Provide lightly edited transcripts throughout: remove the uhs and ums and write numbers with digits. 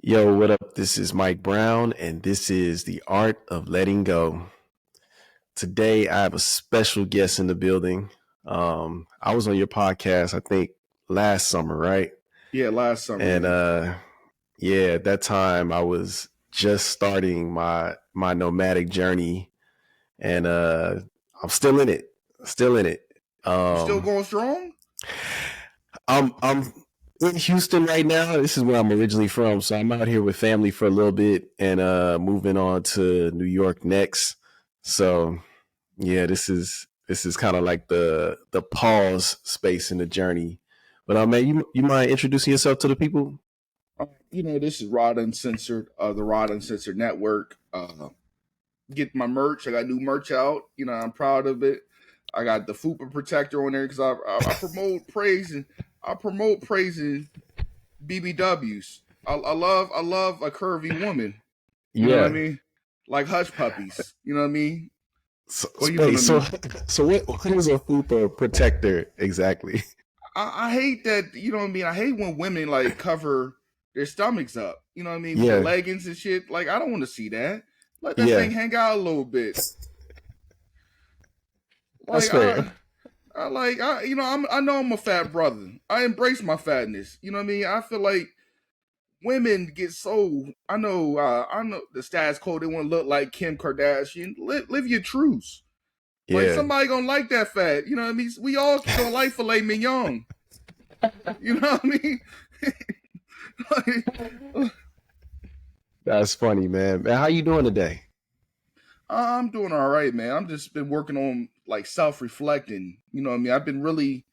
Yo, what up? This is Mike Brown, and this is The Art of Letting Go. Today, I have a special guest in the building. I was on your podcast, I think, last summer, right? Yeah, last summer. And yeah, at that time, I was just starting my nomadic journey, and I'm still in it. Still in it. You still going strong? I'm in Houston right now. This is where I'm originally from, so I'm out here with family for a little bit and moving on to New York next. So yeah, this is kind of like the pause space in the journey. But man, you mind introducing yourself to the people? This is Rod Uncensored, the Rod Uncensored Network. Get my merch. I got new merch out. I'm proud of it. I got the Fupa protector on there because I promote praising BBWs. I love a curvy woman. You know what I mean? Like hush puppies. You know what I mean? So what is a Fupa protector exactly? I hate that. You know what I mean? I hate when women like cover their stomachs up. You know what I mean? With Yeah. the leggings and shit. Like I don't want to see that. Let that thing hang out a little bit. That's fair. I know I'm a fat brother. I embrace my fatness. You know what I mean? I feel like women get so. I know the status quo. They want to look like Kim Kardashian. Live your truths. Yeah. Like somebody gonna like that fat. You know what I mean? We all gonna like filet mignon. You know what I mean? That's funny, man. How you doing today? I'm doing all right, man. I'm just been working on like self-reflecting. You know what I mean? I've been really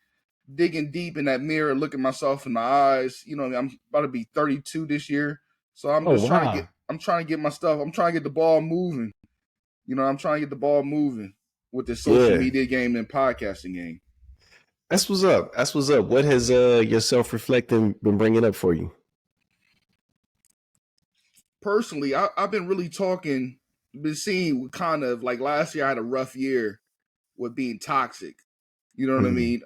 digging deep in that mirror, looking myself in the eyes. You know what I mean? I'm about to be 32 this year. So I'm just trying to get my stuff. I'm trying to get the ball moving. I'm trying to get the ball moving with this social media game and podcasting game. That's what's up. What has your self-reflecting been bringing up for you? Personally, I've been really been seeing kind of like last year I had a rough year with being toxic. You know what I mean?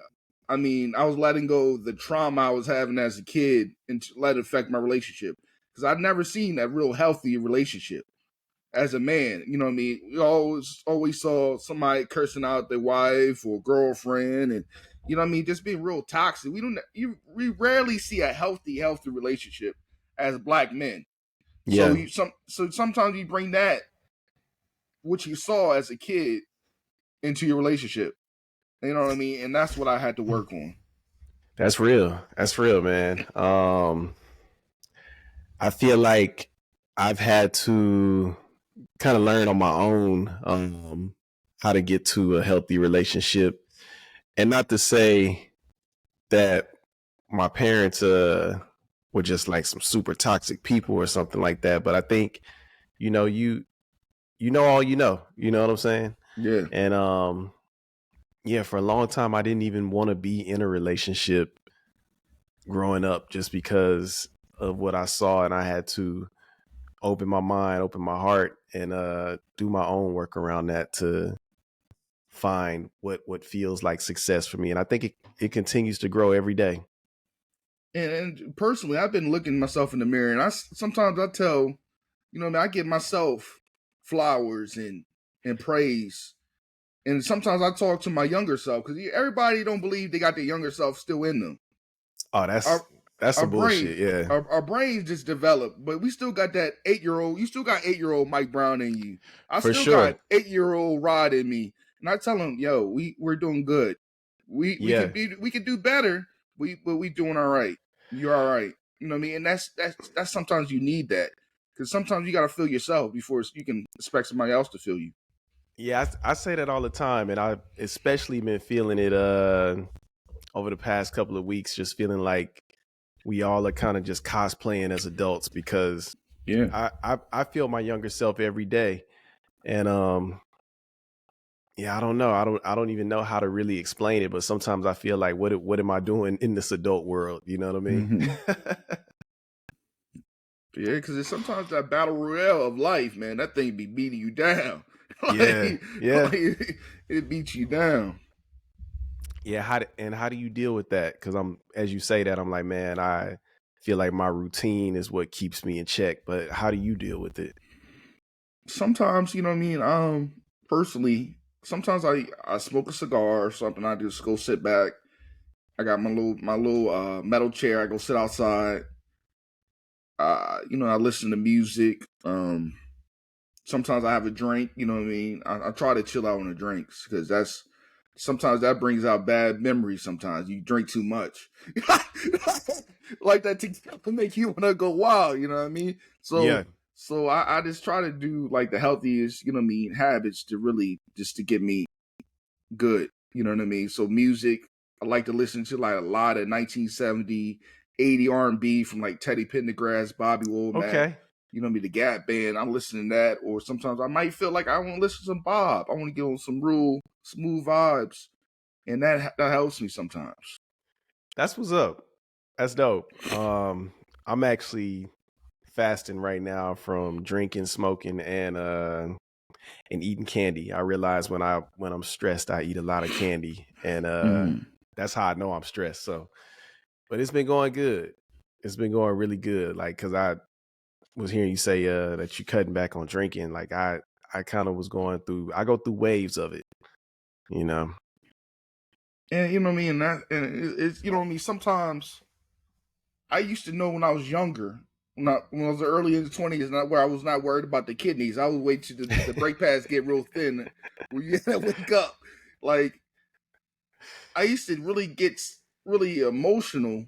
I mean, I was letting go of the trauma I was having as a kid and let it affect my relationship. Because I'd never seen a real healthy relationship as a man. You know what I mean? We always saw somebody cursing out their wife or girlfriend and, you know what I mean, just being real toxic. We rarely see a healthy relationship as black men. Yeah. So sometimes you bring that, what you saw as a kid, into your relationship. You know what I mean? And that's what I had to work on. That's real, man. I feel like I've had to kind of learn on my own how to get to a healthy relationship. And not to say that my parents were just like some super toxic people or something like that. But I think, you know all you know what I'm saying? Yeah. And yeah, for a long time I didn't even want to be in a relationship growing up just because of what I saw, and I had to open my mind, open my heart, and do my own work around that to find what feels like success for me. And I think it continues to grow every day. And personally, I've been looking myself in the mirror, and sometimes I tell, I give myself flowers and praise. And sometimes I talk to my younger self because everybody don't believe they got their younger self still in them. Oh, that's some bullshit. Yeah, our brains just developed, but we still got that 8-year-old. You still got 8-year-old Mike Brown in you. I still got 8-year-old Rod in me, and I tell him, "Yo, we're doing good. We could do better. But we doing all right. You're all right. You know what I mean? And that's sometimes you need that because sometimes you got to feel yourself before you can expect somebody else to feel you. Yeah, I say that all the time, and I've especially been feeling it over the past couple of weeks, just feeling like we all are kind of just cosplaying as adults because I feel my younger self every day. And yeah, I don't know. I don't even know how to really explain it, but sometimes I feel like what am I doing in this adult world? You know what I mean? Mm-hmm. Yeah, because sometimes that battle royale of life, man, that thing be beating you down. Yeah. It beats you down. Yeah, how do you deal with that? Because as you say that, I'm like, man, I feel like my routine is what keeps me in check. But how do you deal with it? Sometimes, you know what I mean. Personally, sometimes I smoke a cigar or something. I just go sit back. I got my little metal chair. I go sit outside. I listen to music. Sometimes I have a drink. You know what I mean. I try to chill out on the drinks because sometimes that brings out bad memories. Sometimes you drink too much, like that to make you want to go wild. You know what I mean? So Yeah. so I just try to do like the healthiest, you know what I mean, habits to really just to get me good. You know what I mean? So music, I like to listen to like a lot of 1970, 80 R&B from like Teddy Pendergrass, Bobby Womack, Okay. you know what I mean, the Gap Band. I'm listening to that. Or sometimes I might feel like I want to listen to some Bob. I want to get on some real smooth vibes. And that helps me sometimes. That's what's up. That's dope. I'm actually fasting right now from drinking, smoking, and eating candy. I realize when I'm stressed, I eat a lot of candy, and Mm. that's how I know I'm stressed. So, but it's been going good. It's been going really good. Like, cause I was hearing you say that you cutting back on drinking. Like I kind of was going through. I go through waves of it. You know. And you know what I mean? It's you know what I mean? Sometimes I used to know when I was younger, when I was early in the 20s, not where I was not worried about the kidneys. I would wait till the brake pads get real thin, where you gotta wake up. Like I used to really get really emotional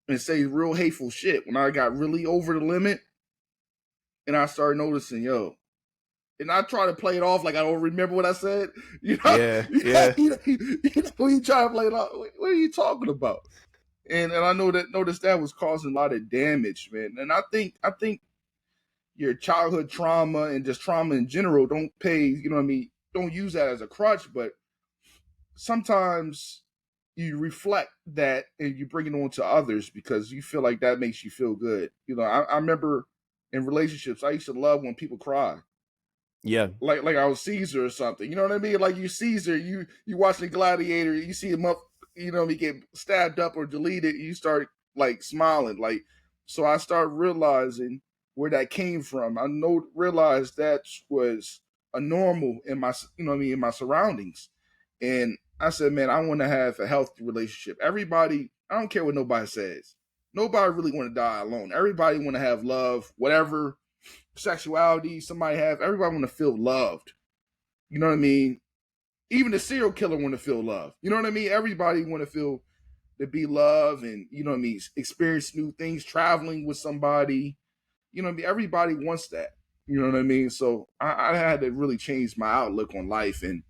and say real hateful shit when I got really over the limit, and I started noticing, yo. And I try to play it off like I don't remember what I said. You know, Yeah. Yeah. when you try to play it off, what are you talking about? And I noticed that was causing a lot of damage, man. And I think your childhood trauma and just trauma in general don't pay, you know what I mean, don't use that as a crutch, but sometimes you reflect that and you bring it on to others because you feel like that makes you feel good. I remember in relationships, I used to love when people cry. Yeah. Like I was Caesar or something. You know what I mean? Like you Caesar, you watch the Gladiator, you see him up, you know, he get stabbed up or deleted, you start like smiling. Like so I started realizing where that came from. Realized that was a normal in my you know what I mean in my surroundings. And I said, man, I want to have a healthy relationship. Everybody, I don't care what nobody says. Nobody really want to die alone. Everybody want to have love, whatever sexuality somebody have. Everybody want to feel loved. You know what I mean? Even the serial killer want to feel love. You know what I mean? Everybody want to feel to be loved and you know what I mean, experience new things, traveling with somebody. You know what I mean? Everybody wants that. You know what I mean? So I had to really change my outlook on life and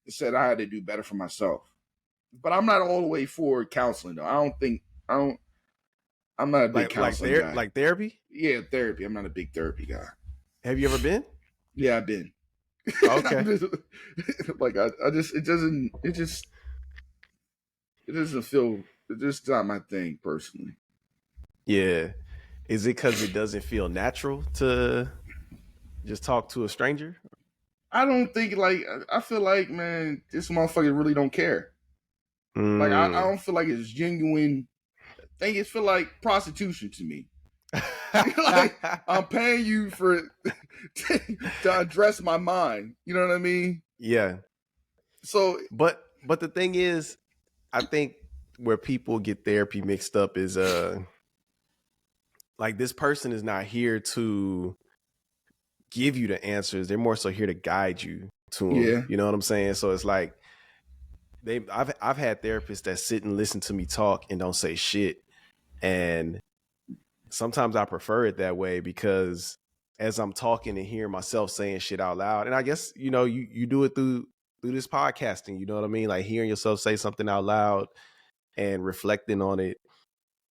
said I had to do better for myself. But I'm not all the way for counseling though. I don't I'm not a big counseling guy. Like therapy. Yeah, therapy. I'm not a big therapy guy. Have you ever been? Yeah, I've been. Okay. just, like I just it doesn't feel it's just not my thing personally. Yeah. Is it because it doesn't feel natural to just talk to a stranger? I don't think like I feel like man, this motherfucker really don't care. Like I Mm. don't feel like it's genuine. I think it feel like prostitution to me. Like I'm paying you for to address my mind. You know what I mean? Yeah. So But the thing is, I think where people get therapy mixed up is like this person is not here to give you the answers. They're more so here to guide you to them. yeah, You know what I'm saying? So it's like I've had therapists that sit and listen to me talk and don't say shit. And sometimes I prefer it that way because as I'm talking and hearing myself saying shit out loud, and I guess, you know, you do it through this podcasting, you know what I mean? Like hearing yourself say something out loud and reflecting on it,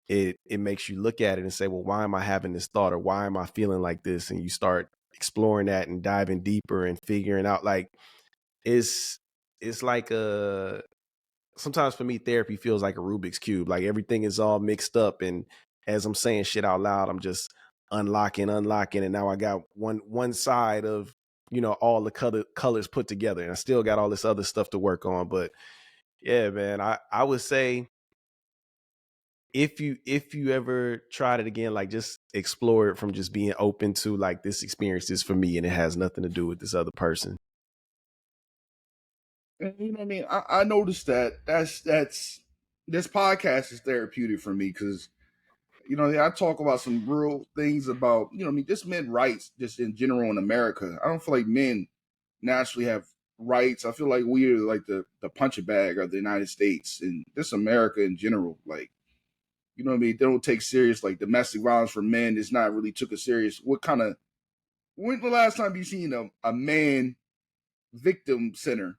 it makes you look at it and say, well, why am I having this thought or why am I feeling like this? And you start exploring that and diving deeper and figuring out like it's like sometimes for me therapy feels like a Rubik's cube. Like everything is all mixed up and as I'm saying shit out loud, I'm just unlocking and now I got one side of, you know, all the colors put together and I still got all this other stuff to work on. But yeah, man, I would say if you ever tried it again, like just explore it from just being open to like this experience is for me and it has nothing to do with this other person. And, you know what I mean? I noticed that's this podcast is therapeutic for me because you know I talk about some real things about you know I mean just men rights just in general in America. I don't feel like men naturally have rights. I feel like we're like the punching bag of the United States and just America in general. Like you know what I mean? They don't take serious like domestic violence for men is not really took as serious. When the last time you seen a man victim center?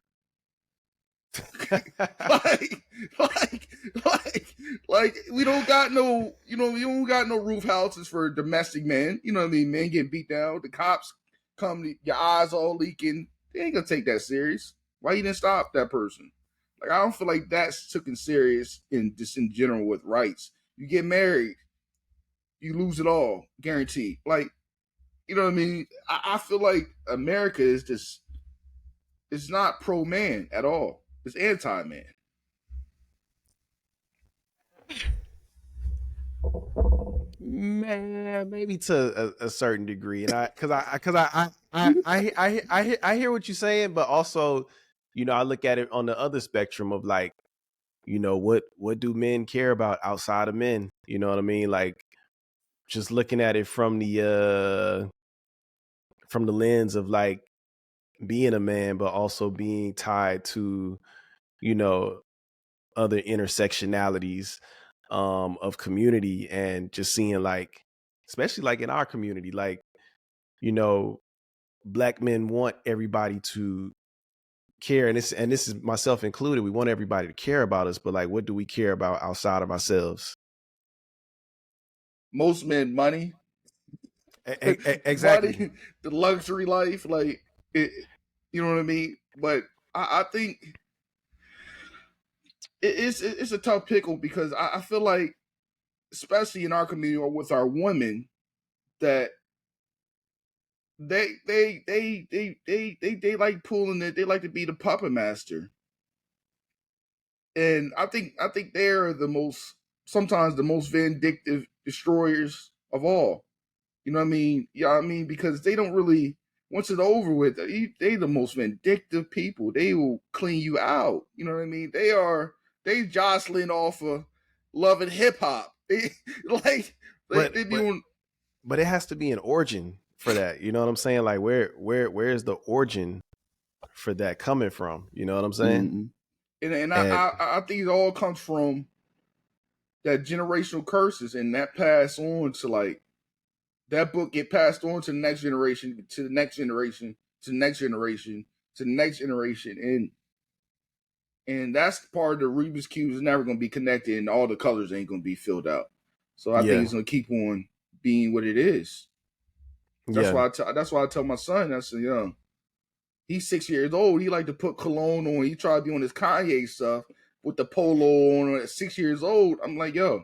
like, like, like, like, we don't got no, you know, we don't got no roof houses for domestic men. You know what I mean? Men get beat down. The cops come, your eyes all leaking. They ain't gonna take that serious. Why you didn't stop that person? Like, I don't feel like that's taken serious in just in general with rights. You get married, you lose it all, guaranteed. Like, you know what I mean? I feel like America is just, it's not pro man at all. It's anti man. Man, maybe to a certain degree, and I hear what you're saying, but also, you know, I look at it on the other spectrum of like, you know, what do men care about outside of men? You know what I mean? Like just looking at it from the lens of like being a man, but also being tied to, you know, other intersectionalities of community and just seeing like, especially like in our community, like, you know, black men want everybody to care. And this is myself included. We want everybody to care about us, but like, what do we care about outside of ourselves? Most men, money, Exactly. money, the luxury life, like it, you know what I mean. But I think it's a tough pickle because I feel like, especially in our community or with our women, that they like pulling it. They like to be the puppet master, and I think they're the most sometimes the most vindictive destroyers of all. You know what I mean? Yeah, I mean because they don't really once it's over with, they the most vindictive people. They will clean you out. You know what I mean? They jostling off of love and hip hop. They like But they be but on but it has to be an origin for that. You know what I'm saying? Like where's the origin for that coming from? You know what I'm saying? mm-hmm. And And I think it all comes from that generational curses and that pass on to like that book get passed on to the next generation, to the next generation, to the next generation, to the next generation, and that's part of the Rubik's cube is never going to be connected, and all the colors ain't going to be filled out. So I think yeah, it's going to keep on being what it is. yeah. That's why I tell my son. I said, he's 6 years old. He like to put cologne on. He tried to be on his Kanye stuff with the polo on at 6 years old. I'm like, yo,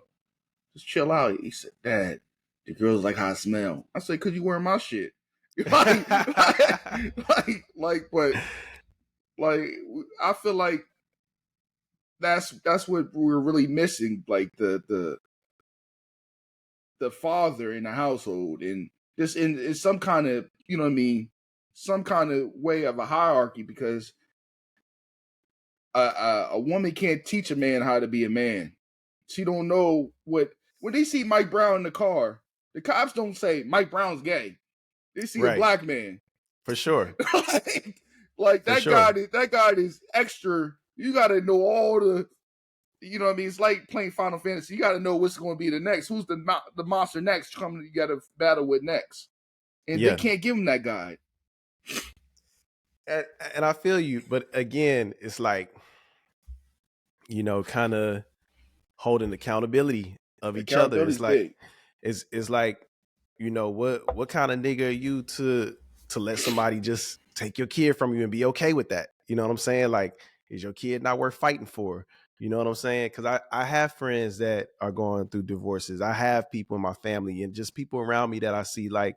just chill out. He said, Dad, the girls like how I smell. I said, cause you wearing my shit. But like, I feel like that's what we're really missing. Like the father in the household, and just in some kind of you know what I mean, some kind of way of a hierarchy because a woman can't teach a man how to be a man. She don't know what when they see Mike Brown in the car. The cops don't say Mike Brown's gay. They see a Right. black man. For sure. like For that sure. guy is extra. You got to know all the. You know what I mean? It's like playing Final Fantasy. You got to know what's going to be the next. Who's the monster next? Coming, you got to battle with next, and they Yeah. can't give him that guide. And, and I feel you, but again, it's like, you know, kind of holding accountability of each other. Accountability It's is like big. it's like, you know, what kind of nigga are you to let somebody just take your kid from you and be okay with that? You know what I'm saying? Like, is your kid not worth fighting for? You know what I'm saying? Because I have friends that are going through divorces. I have people in my family and just people around me that I see like,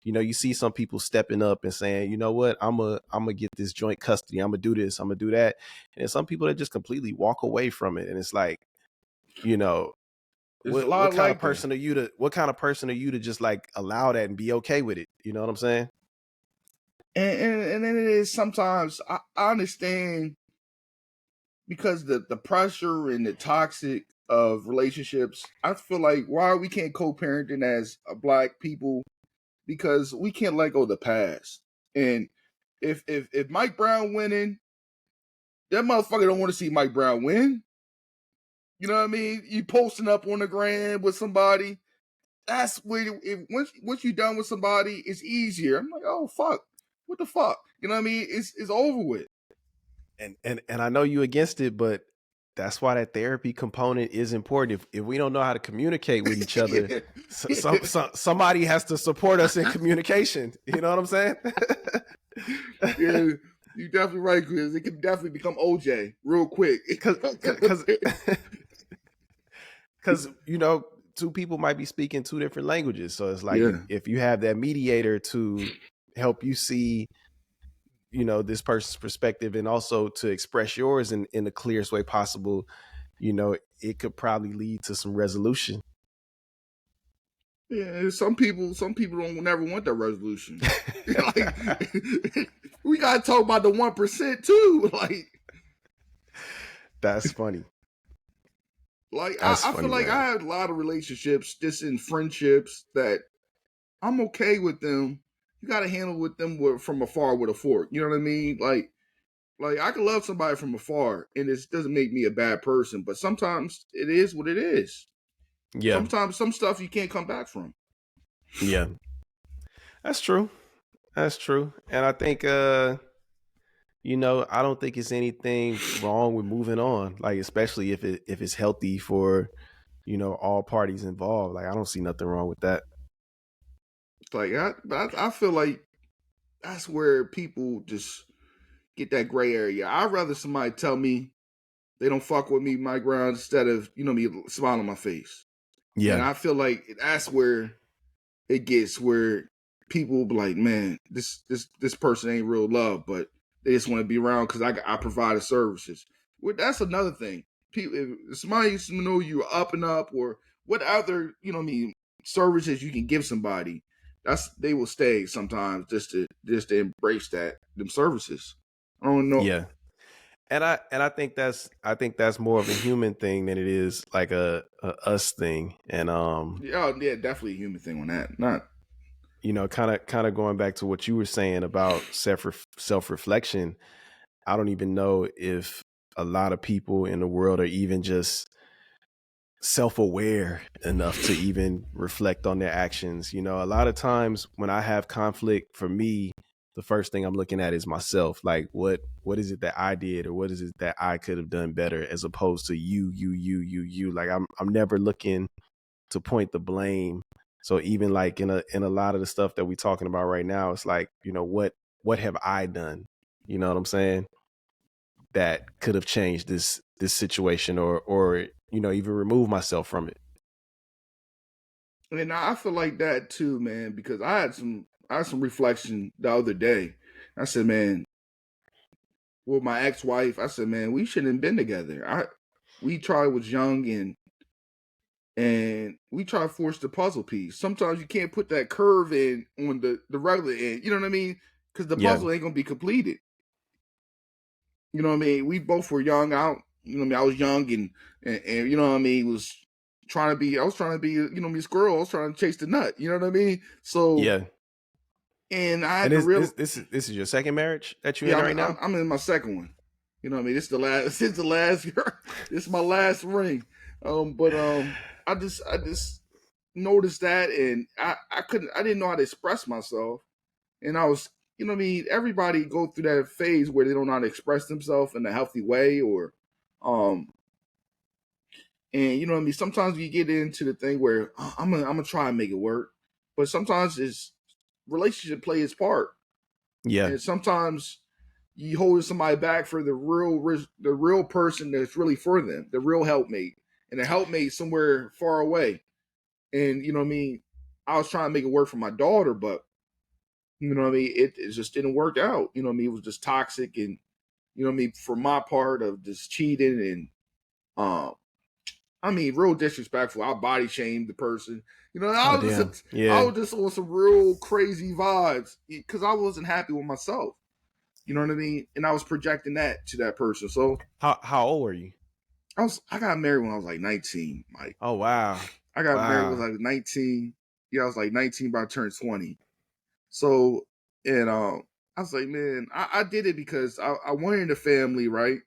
you know, you see some people stepping up and saying, you know what, I'm gonna get this joint custody. I'm gonna do this. I'm gonna do that. And some people that just completely walk away from it. And it's like, you know, There's a what lot kind of like that. person are you to just like allow that and be okay with it? You know what I'm saying? And then it is sometimes I understand because the pressure and the toxic of relationships. I feel like why we can't co-parenting as a black people because we can't let go of the past. And if Mike Brown winning, that motherfucker don't want to see Mike Brown win. You know what I mean? You posting up on the gram with somebody. That's where once you're done with somebody, it's easier. I'm like, oh fuck, what the fuck? You know what I mean? It's over with. And I know you against it, but that's why that therapy component is important. If we don't know how to communicate with each other, somebody has to support us in communication. You know what I'm saying? Yeah, you're definitely right, Chris. It can definitely become OJ real quick. Because you know, two people might be speaking two different languages, so it's like Yeah. if you have that mediator to help you see, you know, this person's perspective and also to express yours in the clearest way possible, you know, it could probably lead to some resolution. Yeah, some people don't never want that resolution. Like we gotta talk about the 1% too. That's funny. That's I feel funny, like man. I had a lot of relationships just in friendships that I'm okay with them. You gotta handle with them from afar with a fork. You know what I mean? Like I can love somebody from afar and it doesn't make me a bad person, but sometimes it is what it is. Yeah. Sometimes some stuff you can't come back from. Yeah. That's true. That's true. And I think you know, I don't think it's anything wrong with moving on, like especially if it's healthy for, you know, all parties involved. Like I don't see nothing wrong with that. Like I feel like that's where people just get that gray area. I'd rather somebody tell me they don't fuck with me, my ground, instead of, me smiling on my face. And Yeah. I feel like that's where it gets where people be like, man, this person ain't real love, but they just want to be around because I provided services. Well, that's another thing. People, if somebody used to know you up and up, or what other services you can give somebody, they will stay sometimes just to embrace them services. I don't know. Yeah. And I think that's more of a human thing than it is like a us thing. And Yeah, definitely a human thing on that. Not you know, kind of going back to what you were saying about self reflection. I don't even know if a lot of people in the world are even just self-aware enough to even reflect on their actions. You know, a lot of times when I have conflict, for me, the first thing I'm looking at is myself. Like what is it that I did, or what is it that I could have done better, as opposed to you. Like I'm never looking to point the blame. So even like in a lot of the stuff that we're talking about right now, it's like, you know, what have I done? You know what I'm saying? That could have changed this situation, or you know, even remove myself from it. and I feel like that too, man, because I had some reflection the other day. I said, man, with my ex-wife, I said, man, we shouldn't have been together. We tried was young and we try to force the puzzle piece. Sometimes you can't put that curve in on the regular end. You know what I mean? Because the Yeah, puzzle ain't gonna be completed. You know what I mean? We both were young out. You know what I mean? I was young and you know what I mean, I was trying to be, me squirrel. I was trying to chase the nut. You know what I mean? So yeah. and I And had to real this is your second marriage that you're yeah, in I'm right now? I'm in my second one. You know what I mean? This is the last this is the last this is my last ring. But I just noticed that and I didn't know how to express myself. And I was, you know what I mean, everybody go through that phase where they don't know how to express themselves in a healthy way or um and you know what I mean, sometimes you get into the thing where I'm gonna try and make it work. But sometimes it's relationship play its part. Yeah, And sometimes you holding somebody back for the real person that's really for them, the real helpmate, and the helpmate somewhere far away. And you know what I mean, I was trying to make it work for my daughter, but you know what I mean, it just didn't work out. You know what I mean, it was just toxic, and you know what I mean, for my part of just cheating and um I mean, real disrespectful. I body shamed the person. You know, Oh damn. I Yeah. was just on some real crazy vibes because I wasn't happy with myself. You know what I mean? And I was projecting that to that person. So How old were you? I got married when I was like 19, Mike. Oh wow. I got married when Wow. I was like 19. Yeah, I was like 19 by I turned 20. So, and I was like, man, I did it because I wanted a family, right?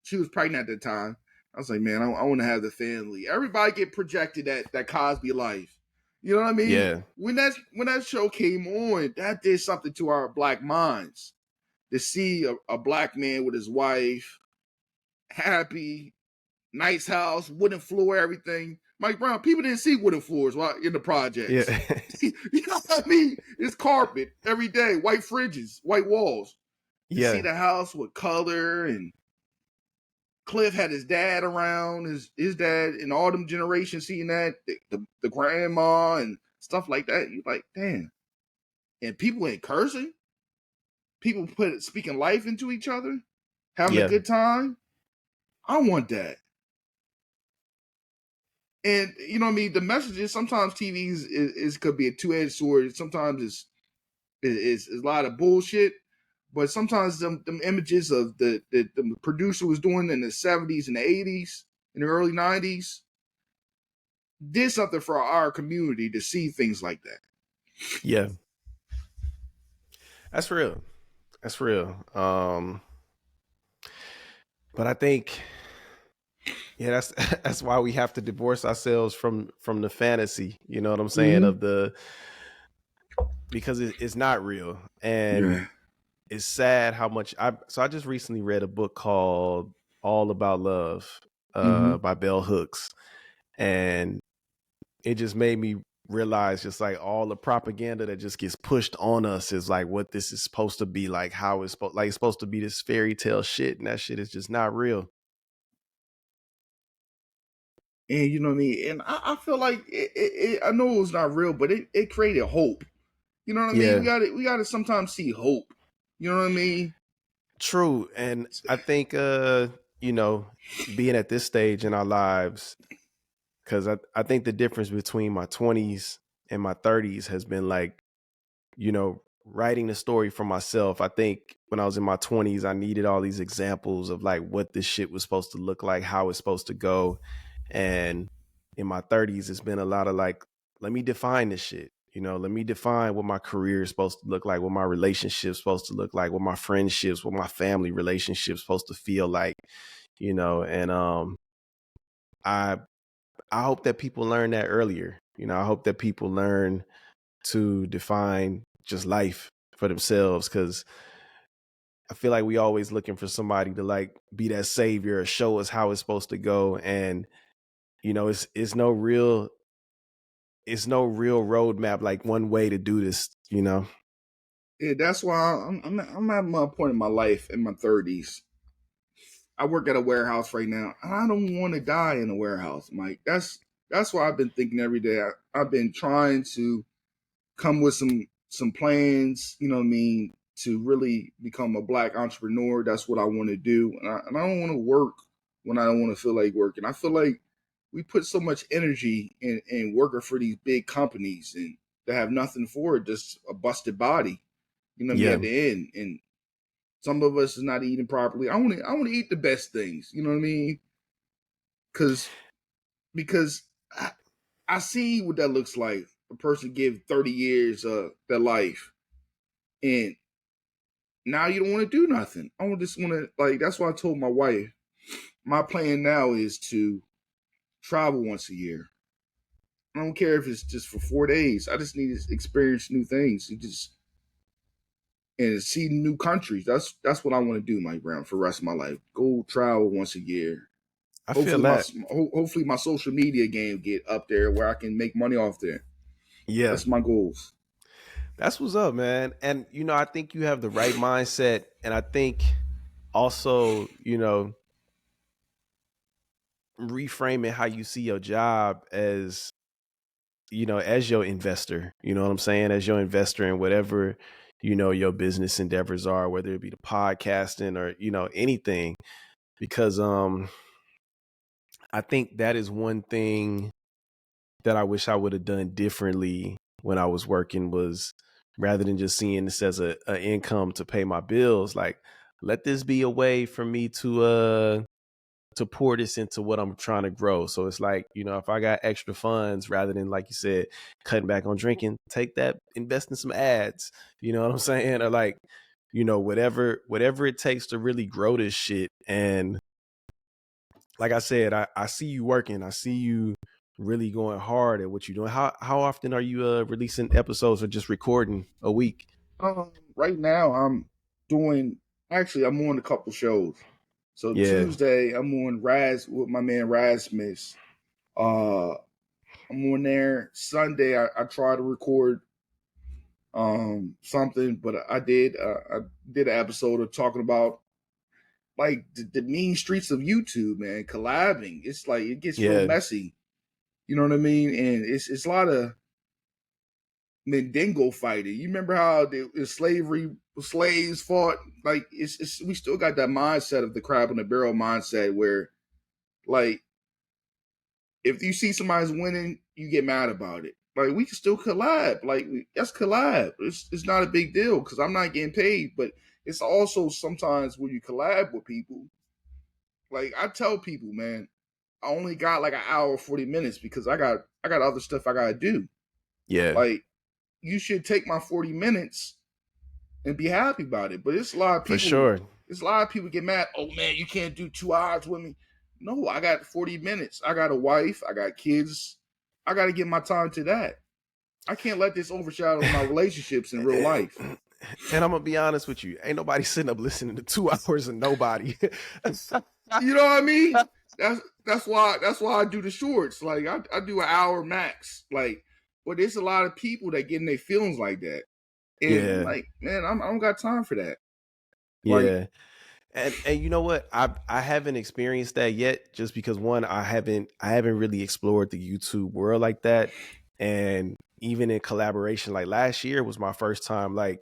She was pregnant at the time. I was like, man, I want to have the family. Everybody get projected that Cosby life. You know what I mean? Yeah. When that show came on, that did something to our black minds. To see a black man with his wife, happy, nice house, wooden floor, everything. Mike Brown, people didn't see wooden floors while in the projects. Yeah. You know what I mean? It's carpet every day, white fridges, white walls. To see Yeah. the house with color, and Cliff had his dad around, his dad and all them generations seeing that, the grandma and stuff like that. You like, damn. And people ain't cursing. People speaking life into each other, having a Yeah. good time. I want that. And you know what I mean? The messages sometimes TV is could be a two-edged sword. Sometimes it's a lot of bullshit. But sometimes them images of the producer was doing in the 70s and the 80s and the early 90s did something for our community to see things like that. Yeah. That's real. That's real. But I think, yeah, that's that's why we have to divorce ourselves from the fantasy. You know what I'm saying? Mm-hmm. Of the because it's not real, and Yeah. it's sad how much I just recently read a book called All About Love Mm-hmm. by Bell Hooks, and it just made me realize just like all the propaganda that just gets pushed on us is like what this is supposed to be, like how it's supposed to be this fairy tale shit, and that shit is just not real. And you know what I mean? And I feel like I know it was not real, but it created hope. You know what I mean? Yeah, We got to sometimes see hope. You know what I mean? true. And I think you know, being at this stage in our lives, because I think the difference between my 20s and my 30s has been like, you know, writing the story for myself. I think when I was in my 20s, I needed all these examples of like what this shit was supposed to look like, how it's supposed to go. And in my 30s, it's been a lot of like, let me define this shit. You know, let me define what my career is supposed to look like, what my relationship's supposed to look like, what my friendships, what my family relationships supposed to feel like, you know, and I I hope that people learn that earlier. You know, I hope that people learn to define just life for themselves, because I feel like we always looking for somebody to like be that savior or show us how it's supposed to go. And, you know, it's no real roadmap, like one way to do this, you know? Yeah, that's why I'm at my point in my life in my 30s. I work at a warehouse right now. I don't want to die in a warehouse, Mike. That's why I've been thinking every day. I've been trying to come with some plans, you know what I mean, to really become a black entrepreneur. That's what I want to do. And I don't want to work when I don't want to feel like working. I feel like we put so much energy in working for these big companies and they have nothing for it, just a busted body, you know what I mean, Yeah. at the end. And some of us is not eating properly. I want to eat the best things, you know what I mean? Cause because I see what that looks like. A person give 30 years of their life and now you don't want to do nothing. I just want to like. That's why I told my wife. My plan now is to travel once a year. I don't care if it's just for 4 days. I just need to experience new things. And see new countries. That's what I want to do, Mike Brown, for the rest of my life. Go travel once a year. I feel Hopefully my that. hopefully my social media game get up there where I can make money off there. Yeah. That's my goals. That's what's up, man. And, you know, I think you have the right mindset. And I think also, you know, reframing how you see your job as, you know, as your investor, you know what I'm saying? As your investor in whatever, you know, your business endeavors are, whether it be the podcasting or, you know, anything. Because I think that is one thing that I wish I would have done differently when I was working, was rather than just seeing this as a income to pay my bills, like let this be a way for me to pour this into what I'm trying to grow. So it's like, if I got extra funds, rather than, like you said, cutting back on drinking, take that, invest in some ads. You know what I'm saying? Or like, whatever it takes to really grow this shit. And like I said, I see you working. I see you really going hard at what you're doing. How often are you releasing episodes or just recording a week? Right now I'm on a couple shows. So Yeah, Tuesday I'm on Raz with my man Rasmus. Uh, I'm on there. Sunday I try to record something, but I did an episode of talking about like the mean streets of YouTube, man, collabing. It's like it gets real yeah, messy. You know what I mean? And it's a lot of Mendingo fighting. You remember how the slavery slaves fought? Like it's we still got that mindset of the crab in the barrel mindset where like if you see somebody's winning, you get mad about it. Like we can still collab. Like let's collab. It's not a big deal because I'm not getting paid. But it's also sometimes when you collab with people, like I tell people, man, I only got like an hour 40 minutes because I got other stuff I gotta do. yeah, Like you should take my 40 minutes and be happy about it. But it's a lot of for people. sure. It's a lot of people get mad. Oh man, you can't do 2 hours with me. No, I got 40 minutes. I got a wife. I got kids. I got to give my time to that. I can't let this overshadow my relationships in real life. And I'm gonna be honest with you, ain't nobody sitting up listening to 2 hours of nobody. You know what I mean? That's why I do the shorts. Like I do an hour max. Like, but there's a lot of people that get in their feelings like that, and I'm Yeah, like, man, I don't got time for that. Like, yeah. And you know what? I haven't experienced that yet, just because one, I haven't really explored the YouTube world like that. And even in collaboration, like last year was my first time like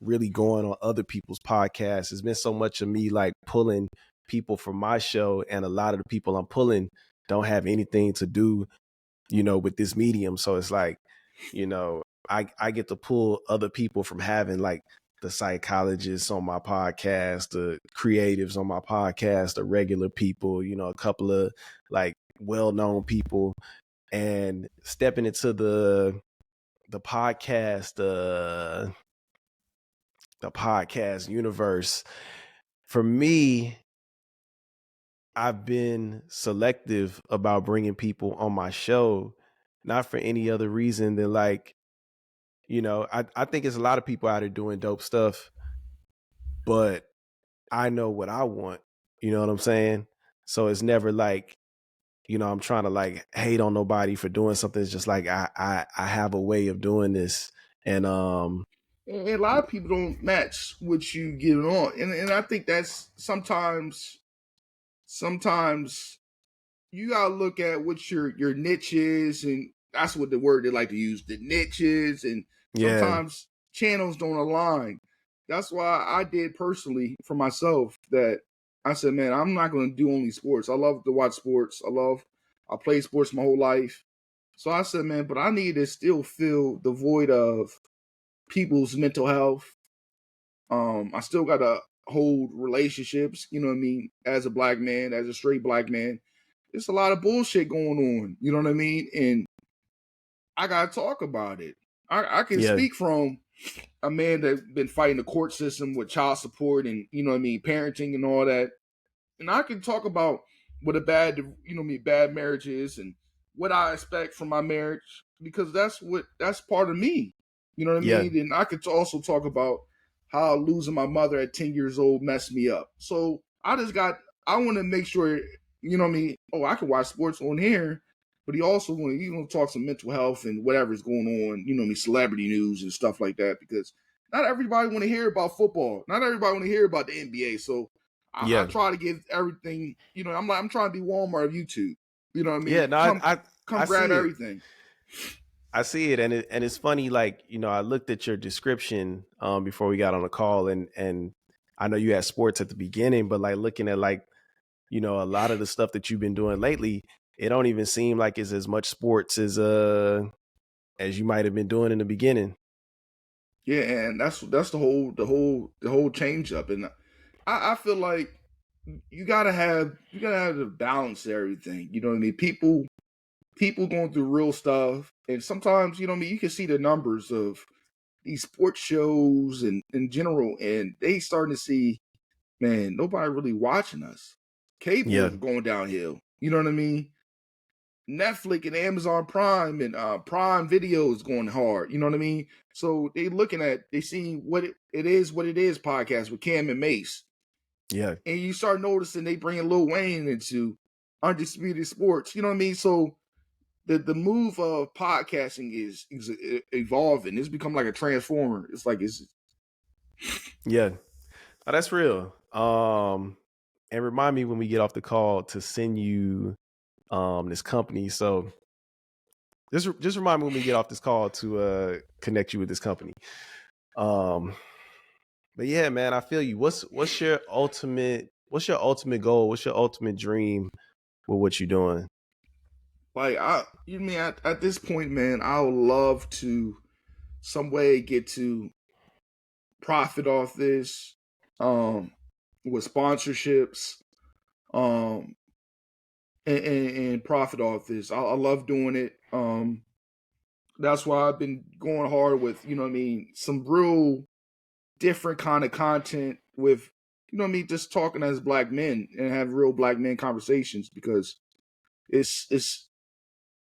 really going on other people's podcasts. It's been so much of me like pulling people from my show, and a lot of the people I'm pulling don't have anything to do, with this medium. So it's like, you know, I get to pull other people from having like the psychologists on my podcast, the creatives on my podcast, the regular people, a couple of like well-known people, and stepping into the podcast, the podcast universe. For me, I've been selective about bringing people on my show, not for any other reason than like, I think it's a lot of people out there doing dope stuff, but I know what I want. You know what I'm saying? So it's never like, I'm trying to like hate on nobody for doing something. It's just like I have a way of doing this. And and a lot of people don't match what you get on, and I think that's sometimes you gotta look at what your niche is, and that's what the word they like to use, the niches, and yeah, sometimes channels don't align. That's why I did personally for myself that I said, man, I'm not gonna do only sports. I love to watch sports. I played sports my whole life. So I said, man, but I need to still fill the void of people's mental health. I still gotta hold relationships, you know what I mean, as a black man, as a straight black man. There's a lot of bullshit going on, you know what I mean? And I gotta talk about it. I can yeah, speak from a man that's been fighting the court system with child support and you know what I mean, parenting and all that. And I can talk about what a bad, you know, me bad marriage is and what I expect from my marriage because that's part of me. You know what I yeah, mean? And I could also talk about how losing my mother at 10 years old messed me up. So I want to make sure, you know what I mean? Oh, I can watch sports on here, but he also want to talk some mental health and whatever's going on, you know what I mean, celebrity news and stuff like that because not everybody want to hear about football. Not everybody want to hear about the NBA. So I yeah, try to give everything, you know, I'm trying to be Walmart of YouTube. You know what I yeah. mean? No, I Come grab see it. everything. I see it, and it's funny. Like, I looked at your description before we got on the call, and I know you had sports at the beginning, but like looking at like, you know, a lot of the stuff that you've been doing lately, it don't even seem like it's as much sports as you might have been doing in the beginning. Yeah, and that's the whole change up. And I feel like you gotta have to balance everything. You know what I mean? People going through real stuff, and sometimes, you know what I mean, you can see the numbers of these sports shows and in general, and they starting to see, man, nobody really watching us. Cable Yeah. is going downhill. You know what I mean? Netflix and Amazon Prime and Prime Video is going hard. You know what I mean? So they see it is what it is podcast with Cam and Mace. Yeah. And you start noticing they bringing Lil Wayne into Undisputed Sports. You know what I mean? So the move of podcasting is evolving. It's become like a transformer. It's like it's Yeah. Oh, that's real. And remind me when we get off the call to send you this company. So just remind me when we get off this call to connect you with this company. But yeah, man, I feel you. What's your ultimate goal? What's your ultimate dream with what you're doing? like you mean at this point, man, I would love to some way get to profit off this, um, with sponsorships, um, and profit off this. I love doing it. That's why I've been going hard with, you know what I mean, some real different kind of content with, you know what I mean, just talking as black men and have real black men conversations, because it's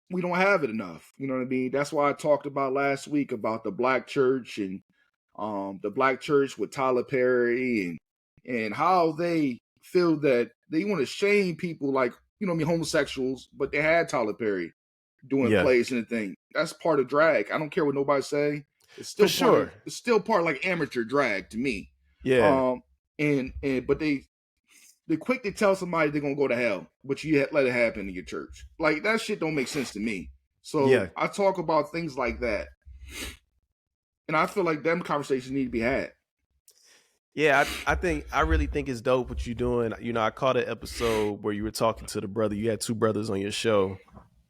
we don't have it enough. You know what I mean? That's why I talked about last week about the black church and the black church with Tyler Perry and how they feel that they want to shame people like, you know what I mean, homosexuals, but they had Tyler Perry doing Yeah, plays and the thing. That's part of drag. I don't care what nobody say. It's for still part of sure. it's still part of like amateur drag to me. Yeah, Um and but they quick to tell somebody they're gonna go to hell, but you let it happen in your church. Like that shit don't make sense to me. yeah, So I talk about things like that, and I feel like them conversations need to be had. yeah. I really think it's dope what you're doing. You know, I caught an episode where you were talking to the brother. You had two brothers on your show.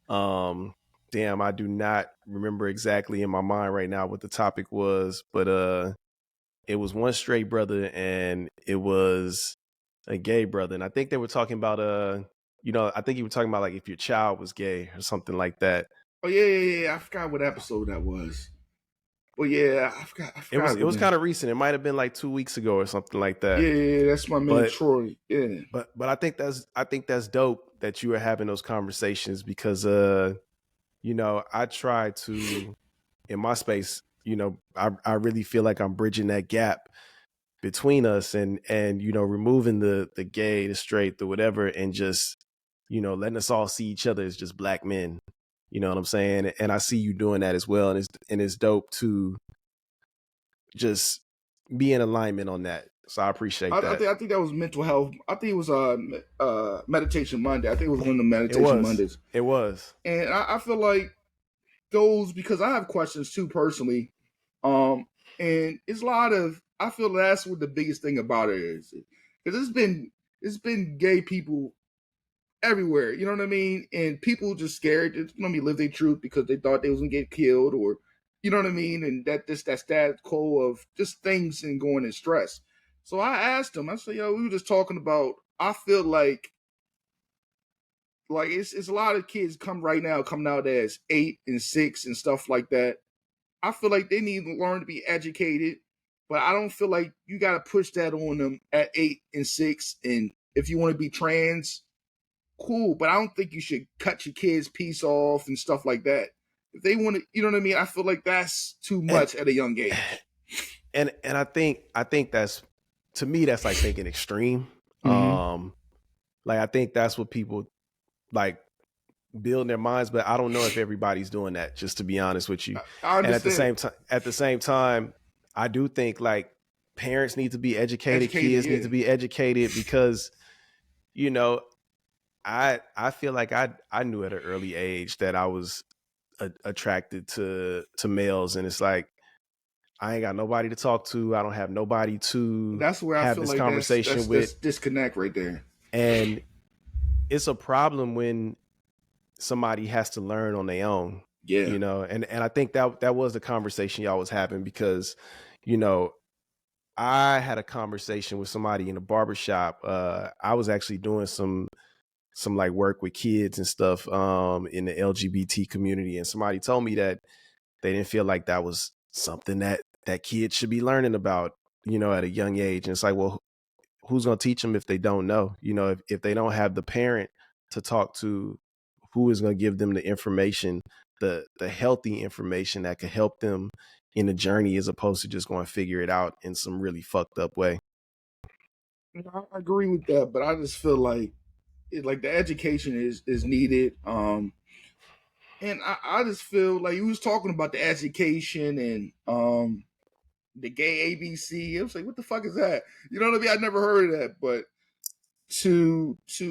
Um, Damn, I do not remember exactly in my mind right now what the topic was, but it was one straight brother and it was a gay brother, and I think they were talking about you know, I think you were talking about like if your child was gay or something like that. Oh yeah. I forgot what episode that was. Well, yeah, I It forgot was what name. kind of recent. It might have been like 2 weeks ago or something like that. Yeah, that's my man But Troy. Yeah, I think that's dope that you are having those conversations because you know, I try to in my space, you know, I really feel like I'm bridging that gap between us and you know, removing the gay, the straight, the whatever, and just, you know, letting us all see each other as just black men. You know what I'm saying? And I see you doing that as well. And it's dope to just be in alignment on that. So I appreciate that. I think that was mental health. I think it was meditation Monday. I think it was one of the It meditation was. Mondays, It was. and I feel like those, because I have questions too personally, and it's a lot of, I feel that's what the biggest thing about it is, because it's been gay people everywhere, you know what I mean, and people just scared to, you know what I mean, live their truth because they thought they was gonna get killed, or you know what I mean, and that status quo of just things and going in stress. So I asked him, I said, yo, we were just talking about, I feel like it's a lot of kids coming out as 8 and 6 and stuff like that. I feel like they need to learn to be educated, but I don't feel like you got to push that on them at 8 and 6. And if you want to be trans, cool, but I don't think you should cut your kids' piece off and stuff like that. If they want to, you know what I mean? I feel like that's too And much at a young age. and I think that's, to me, that's like thinking extreme. Mm-hmm. Like I think that's what people like build in their minds, but I don't know if everybody's doing that, just to be honest with you. I And understand. at the same time, I do think like parents need to be educated, Educated, kids need yeah. to be educated because, you know, I feel like I knew at an early age that I was attracted to males, and it's like I ain't got nobody to talk to. I don't have nobody to That's where I have feel this like that's conversation that's with. that's disconnect right there. And it's a problem when somebody has to learn on their own, Yeah. you know, and I think that was the conversation y'all was having because, you know, I had a conversation with somebody in a barbershop. I was actually doing some like work with kids and stuff in the LGBT community, and somebody told me that they didn't feel like that was something that kids should be learning about, you know, at a young age. And it's like, well, who's going to teach them if they don't know? You know, if they don't have the parent to talk to, who is going to give them the information, the healthy information that could help them in the journey, as opposed to just going to figure it out in some really fucked up way. I agree with that, but I just feel like like the education is needed. And I just feel like you was talking about the education and the gay ABC. I was like, what the fuck is that? You know what I mean? I never heard of that, but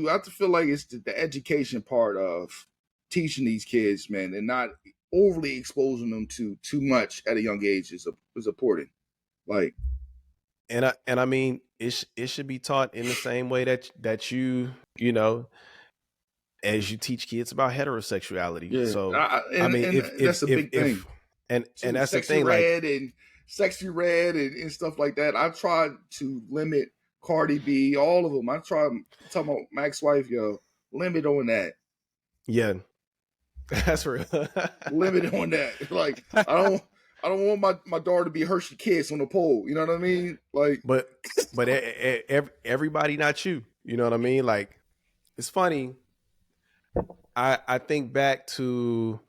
I have to feel like it's the education part of teaching these kids, man, and not overly exposing them to too much at a young age is important. Like, And I mean, it should be taught in the same way that you know, as you teach kids about heterosexuality. yeah, So I mean, and that's a big thing. if and To that's the thing, like, sexy red and stuff like that. I tried to limit Cardi B, all of them. I tried talking about my ex-wife, yo, limit on that. yeah, that's real. Limit on that. Like I don't want my daughter to be Hershey Kiss on the pole. You know what I mean? Like but everybody not you. You know what I mean? Like, it's funny. I think back to,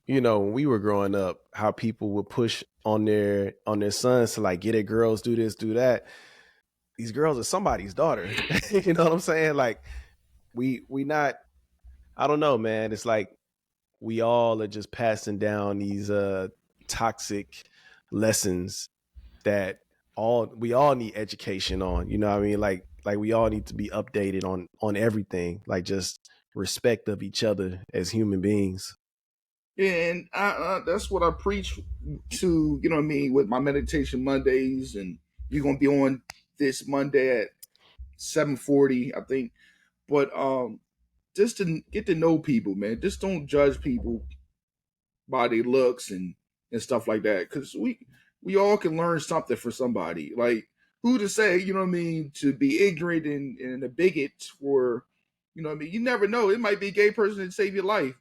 you know, when we were growing up, how people would push on their sons to like get it, girls do this, do that. These girls are somebody's daughter. You know what I'm saying? Like, we not, I don't know, man. It's like we all are just passing down these toxic lessons that we all need education on. You know what I mean? Like we all need to be updated on everything, like just respect of each other as human beings. yeah, and that's what I preach to, you know what I mean, with my meditation Mondays, and you're gonna be on this Monday at 7:40, I think. But just to get to know people, man. Just don't judge people by their looks and stuff like that. Because we all can learn something for somebody. Like who to say, you know what I mean, to be ignorant and a bigot for, you know what I mean. You never know. It might be a gay person that save your life,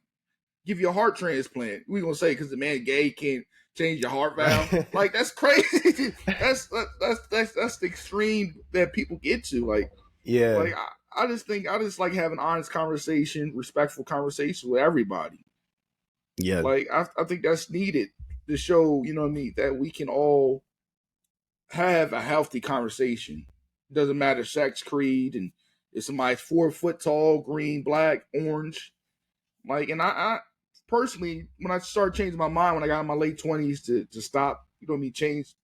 give you a heart transplant. We gonna say because the man gay can't change your heart valve. Right. Like that's crazy. That's the extreme that people get to. Yeah. Like I just think I just like having honest conversation, respectful conversation with everybody. Yeah. Like I think that's needed to show, you know what I mean, that we can all have a healthy conversation. It doesn't matter sex, creed, and if somebody's 4 foot tall, green, black, orange. Like, and I personally, when I started changing my mind when I got in my late 20s to stop, you know what I mean, change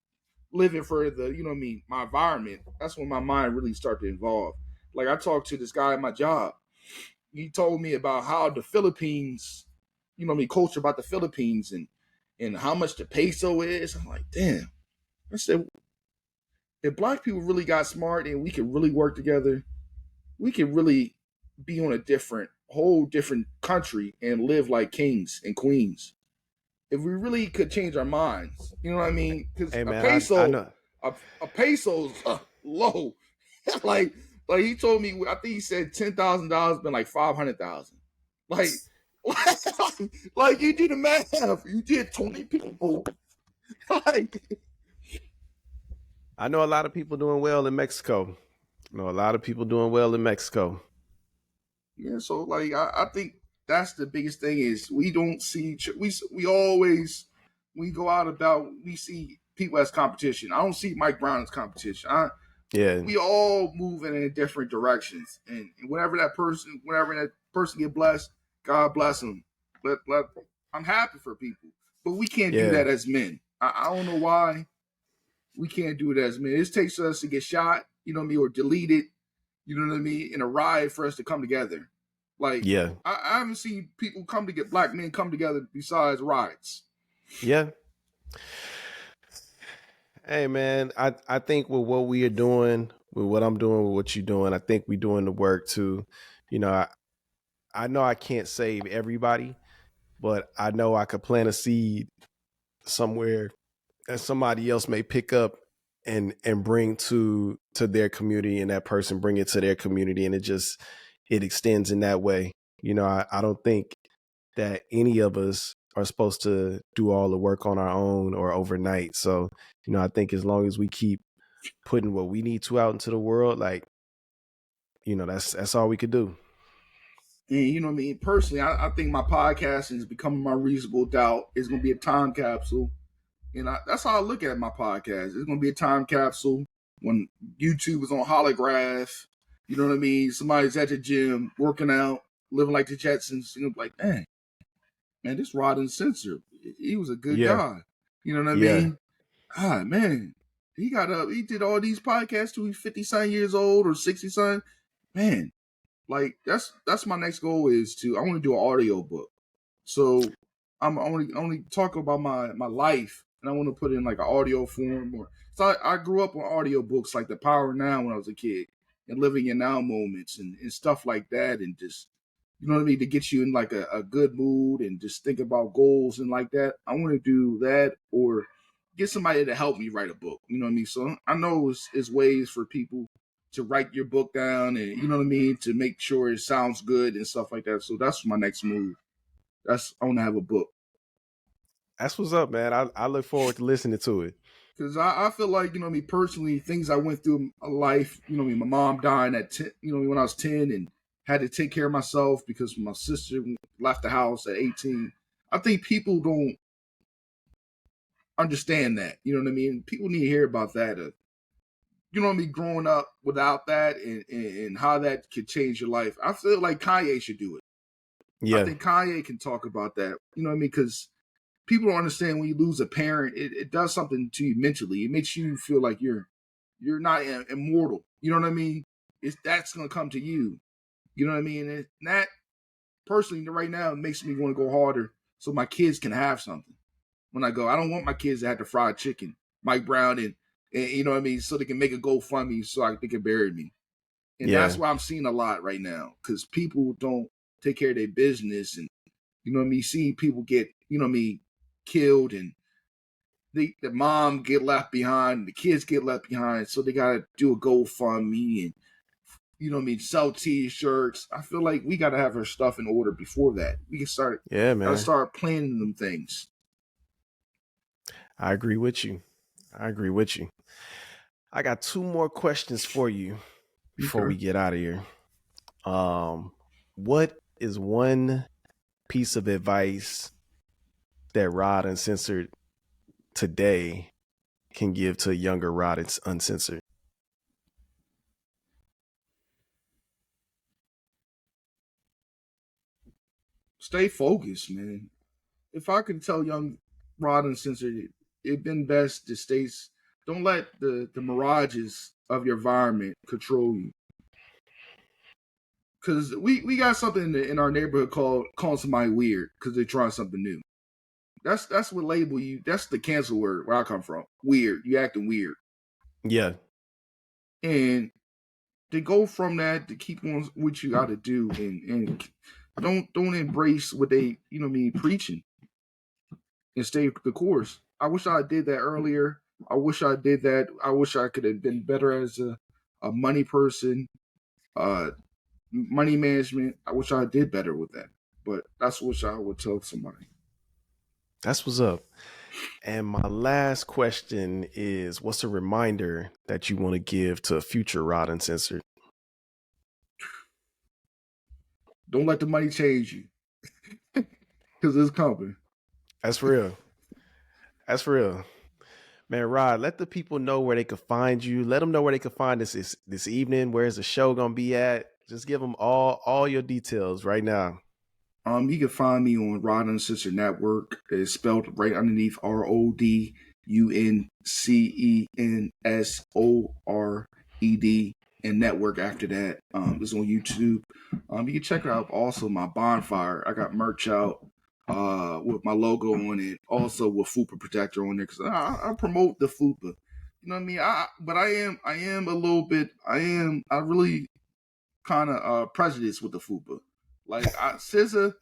living for the, you know what I mean, my environment, that's when my mind really started to evolve. Like I talked to this guy at my job. He told me about how the Philippines, you know what I mean, culture about the Philippines and how much the peso is. I'm like, damn. I said, if black people really got smart and we could really work together, we could really be on a whole different country and live like kings and queens. If we really could change our minds, you know what I mean? Because Hey man, I know. a peso's low. like, like he told me, I think he said $10,000 been like 500,000. Like, like you did the math. You did 20 people. Like, I know a lot of people doing well in Mexico. I know a lot of people doing well in Mexico. yeah. So like, I think that's the biggest thing is we don't see we always we go out about we see people as competition. I don't see Mike Brown as competition. Yeah. We all moving in different directions, and whenever that person get blessed, God bless them. Let I'm happy for people, but we can't do Yeah. that as men. I don't know why we can't do it as men. It takes us to get shot, you know what I mean, or deleted, you know what I mean, in a riot for us to come together. Like Yeah. I haven't seen people come to get black men come together besides riots. Yeah. Hey man, I think with what we are doing, with what I'm doing, with what you're doing, I think we're doing the work to, You know, I know I can't save everybody, but I know I could plant a seed somewhere that somebody else may pick up and bring to their community, and that person bring it to their community, and it extends in that way. You know, I don't think that any of us are supposed to do all the work on our own or overnight. So, you know, I think as long as we keep putting what we need to out into the world, like, you know, that's all we could do. And you know what I mean? Personally, I think my podcast is becoming my reasonable doubt. It's going to be a time capsule. And that's how I look at my podcast. It's going to be a time capsule when YouTube is on holograph. You know what I mean? Somebody's at the gym, working out, living like the Jetsons. You know, like, man, this Rod Uncensored, he was a good Yeah. guy. You know what I Yeah. mean? God, man, he got up. He did all these podcasts till he's 50-something years old or 60-something. Man, like that's my next goal is I want to do an audio book. So I'm only talk about my life, and I want to put it in like an audio form. Or so I grew up on audio books like The Power Now when I was a kid, and Living in Now moments and stuff like that, and just you know what I mean, to get you in like a good mood and just think about goals and like that. I want to do that or get somebody to help me write a book. You know what I mean? So I know it's ways for people to write your book down and you know what I mean, to make sure it sounds good and stuff like that. So that's my next move. I want to have a book. That's what's up, man. I look forward to listening to it. Because I feel like, you know what I mean, personally, things I went through in my life, you know what I mean, my mom dying at 10, you know, when I was 10 and had to take care of myself because my sister left the house at 18. I think people don't understand that. You know what I mean? People need to hear about that. You know what I mean? Growing up without that and how that could change your life. I feel like Kanye should do it. I Yeah. think Kanye can talk about that. You know what I mean? Because people don't understand when you lose a parent, it does something to you mentally. It makes you feel like you're not immortal. You know what I mean? That's gonna come to you. You know what I mean? And that personally right now makes me want to go harder so my kids can have something. When I go, I don't want my kids to have the fried chicken, Mike Brown, and you know what I mean, so they can make a GoFundMe so they can bury me. And that's Yeah. what I'm seeing a lot right now because people don't take care of their business, and you know what I mean. See people get you know what I mean killed, and the mom get left behind, the kids get left behind, so they gotta do a GoFundMe and you know what I mean, sell T-shirts. I feel like we gotta have our stuff in order before that. We can Yeah, gotta man. start planning them things. I agree with you. I agree with you. I got two more questions for you before Okay. we get out of here. What is one piece of advice that Rod Uncensored today can give to a younger Rod Uncensored? Stay focused, man. If I could tell young Rod Uncensored, it'd been best to stay. Don't let the mirages of your environment control you. Because we got something in our neighborhood called calling somebody weird because they're trying something new. That's what label you. That's the cancel word where I come from. Weird. You acting weird, Yeah. and to go from that to keep on what you got to do, and don't embrace what they you know what I mean preaching and stay the course. I wish I did that earlier. I wish I did that. I wish I could have been better as a money person, uh, money management. I wish I did better with that. But that's what I would tell somebody. That's what's up. And my last question is, what's a reminder that you want to give to a future Rod Uncensored? Don't let the money change you because it's coming. That's real. That's real. Man, Rod, let the people know where they could find you. Let them know where they could find this evening. Where's the show gonna be at? Just give them all your details right now. You can find me on Rod Uncensored Network. It's spelled right underneath RODUNCENSORED and network after that. It's on YouTube. You can check out also my bonfire. I got merch out with my logo on it, also with Fupa Protector on there because I promote the Fupa. You know what I mean? But I am a little bit. I really kind of prejudiced with the fupa. Like scissor,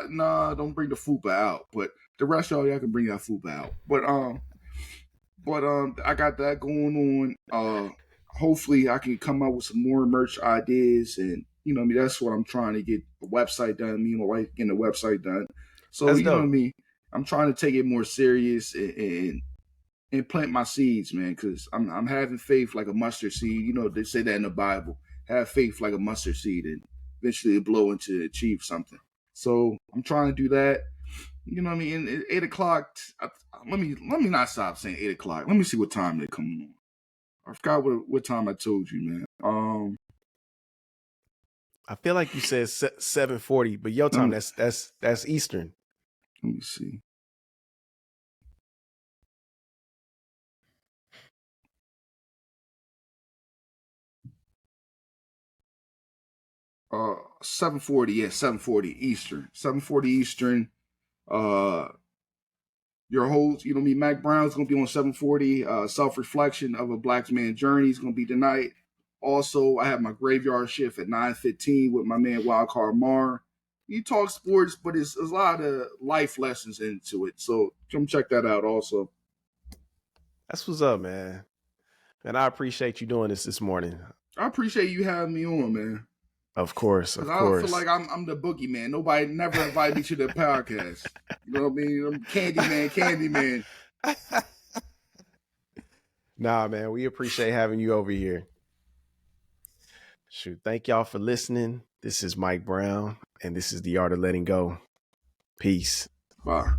nah, don't bring the fupa out. But the rest of y'all can bring that fupa out. But I got that going on. Hopefully I can come up with some more merch ideas, and I mean, that's what I'm trying to get the website done. Me and my wife getting the website done. So That's what I dope. mean. I'm trying to take it more serious and plant my seeds, man, because I'm having faith like a mustard seed. They say that in the Bible. Have faith like a mustard seed, and eventually blow into achieve something. So I'm trying to do that. You know what I mean? And 8 o'clock. Let me not stop saying 8 o'clock. Let me see what time they come on. I forgot what time I told you, man. I feel like you said 7:40, but your time that's Eastern. Let me see. 7:40. Yeah, 7:40 Eastern. 7:40 Eastern. Uh, your host, me, Mac Brown's gonna be on 7:40. Self-reflection of a black man's journey is gonna be tonight. Also, I have my graveyard shift at 9:15 with my man Wildcard Mar. He talks sports, but it's a lot of life lessons into it. So come check that out also. That's what's up, man. And I appreciate you doing this morning. I appreciate you having me on, man. Of course, Because of I don't feel course. like I'm the boogeyman. Nobody never invited me to the podcast. You know what I mean? I'm Candyman. Nah, man, we appreciate having you over here. Shoot, thank y'all for listening. This is Mike Brown, and this is The Art of Letting Go. Peace. Bye.